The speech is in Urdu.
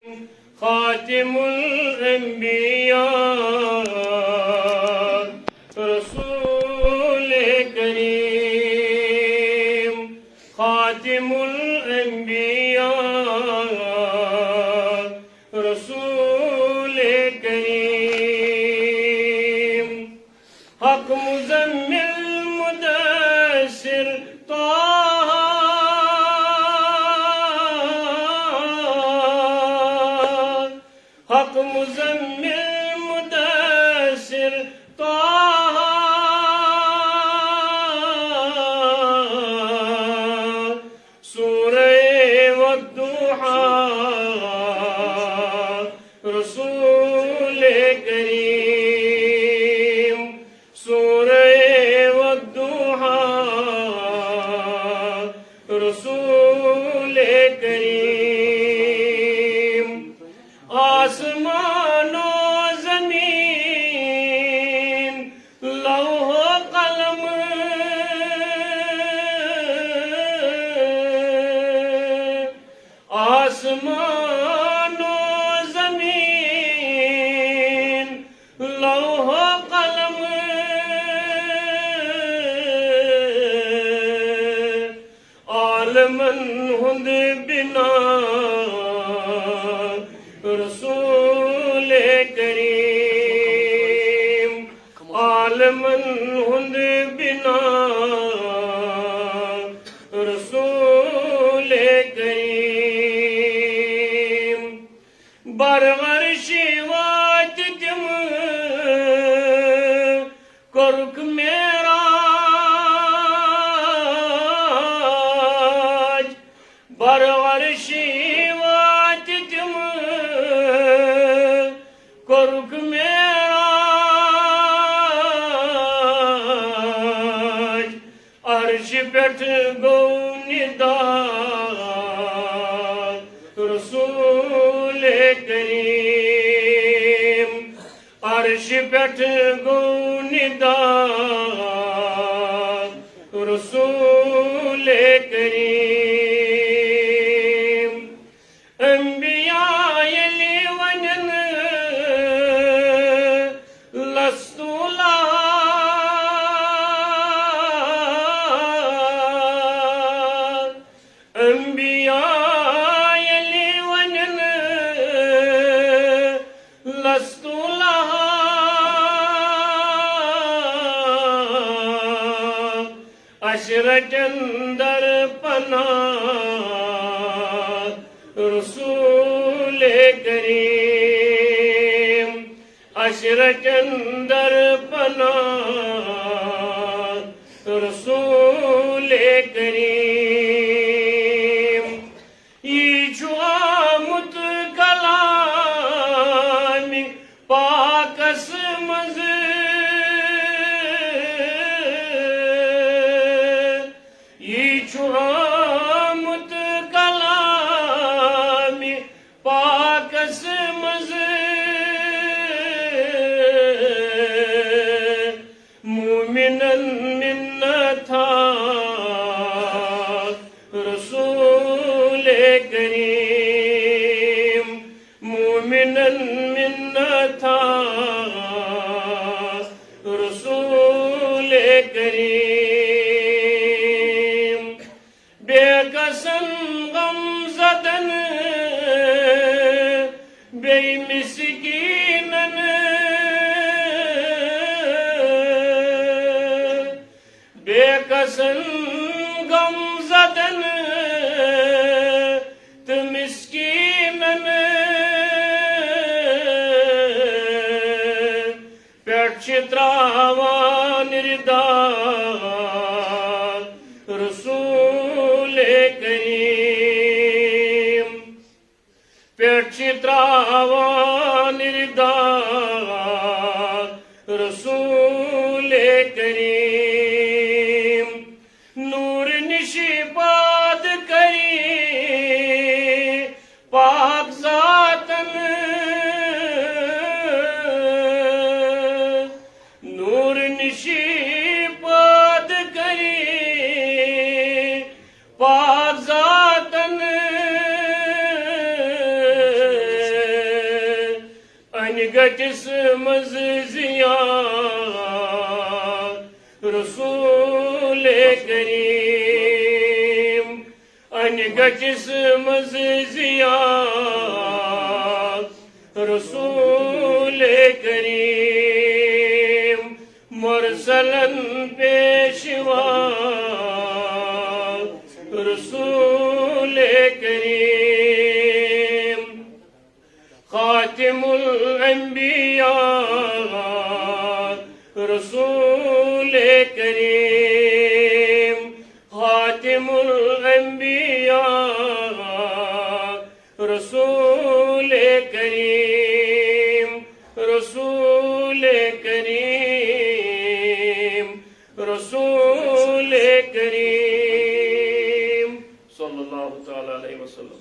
خاتم الانبیاء رسول کریم، خاتم الانبیاء رسول کریم، حق مزمل مدثر حق مزمل مدثر طه، سورہ والضحى رسول کریم، سورہ والضحى رسول کریم، آسمان و زمین لوح و قلم آسمان و زمین لوح و قلم عالماً ہند بنا رسول کریم، عالماً ہند بنا رسول کریم، برغرشی وات تم کرک معراج، برغرشی وات تم کرک معراج، عرش پٹھ گو ندا رسول کریم، عرش پٹھ گو ندا رسول کریم، انبیاء یلی ونن لست لها انبیاء یلی ونن لست لها عشرة در پناہ رسول کریم، عشرة در پناہ رسول کریم، یہ چھو آمد کلام پاکس مز یہ چھو آمد کلام پاکس مز مومنن منتا رسول کریم، مومنن منتا رسول کریم، بے کسن غم زدن بے مسکینن بے کسن غم زدن تو مسکینن پیٹ تراوان رداد رسول کریم، پیٹ تراوان رداد رسول کریم، نور نشی باد کری پاک ذاتن، نور نشی باد کری پاک ذاتن گٹس مززیات رسول کریم ان گٹس مززیات رسول کریم مرسلن پیشوا رسول کریم خاتم الانبیاء رسول کریم خاتم الانبیاء رسول کریم رسول کریم رسول کریم صلی اللہ تعالی علیہ وسلم.